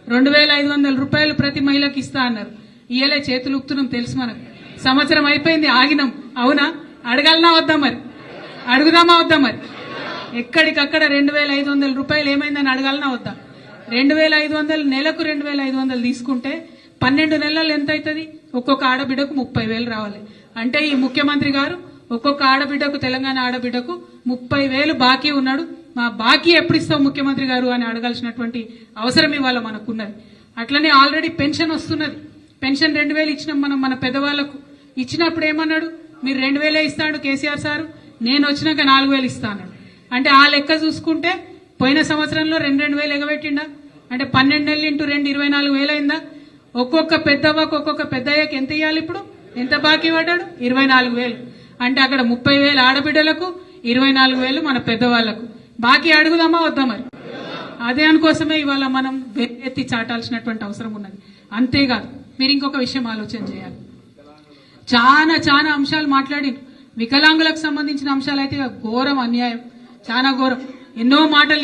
2500 రూపాయలు ప్రతి మహిళకి ఇస్తా అన్నారు. ఇయ్యలే, చేతులు ఉప్పుతున్నాం తెలుసు మనకు. సంవత్సరం అయిపోయింది, ఆగినాం. అవునా? అడగాలనా వద్దా మరి? అడుగుదామా వద్దా మరి? ఎక్కడికక్కడ 2500 రూపాయలు ఏమైందని అడగాలనా వద్దా? 2500 నెలకు 2500 తీసుకుంటే 12 నెలలు ఎంత అవుతుంది? ఒక్కొక్క ఆడబిడ్డకు 30,000 రావాలి. అంటే ఈ ముఖ్యమంత్రి గారు ఒక్కొక్క ఆడబిడ్డకు, తెలంగాణ ఆడబిడ్డకు 30,000 బాకీ ఉన్నాడు. మా బాకీ ఎప్పుడు ఇస్తావు ముఖ్యమంత్రి గారు అని అడగాల్సినటువంటి అవసరం ఇవాళ మనకున్నది. అట్లనే ఆల్రెడీ పెన్షన్ వస్తున్నది. పెన్షన్ 2000 ఇచ్చినాం మనం మన పెద్దవాళ్లకు. ఇచ్చినప్పుడు ఏమన్నాడు? మీరు 2000 ఇస్తాడు కేసీఆర్ సారు, నేను వచ్చినాక 4000 ఇస్తా అన్నాడు. అంటే ఆ లెక్క చూసుకుంటే పోయిన సంవత్సరంలో 2,000 ఎగబెట్టిండా? అంటే 12 నెలలు ఇంటూ 2 24,000 అయిందా? ఒక్కొక్క పెద్దవ్వకు ఒక్కొక్క పెద్దయ్యకి ఎంత ఇవ్వాలి? ఇప్పుడు ఎంత బాకీ పడ్డాడు? 24,000. అంటే అక్కడ 30,000 ఆడబిడ్డలకు, 24,000 మన పెద్దవాళ్లకు. బాకీ అడుగుదామా వద్దా మరి? అదే అనుకోసమే ఇవాళ మనం ఎత్తి చాటాల్సినటువంటి అవసరం ఉన్నది. అంతేకాదు, మీరు ఇంకొక విషయం ఆలోచన చేయాలి. చాలా అంశాలు మాట్లాడి, వికలాంగులకు సంబంధించిన అంశాలు అయితే ఘోరం, అన్యాయం, చాలా ఘోరం. ఎన్నో మాటలు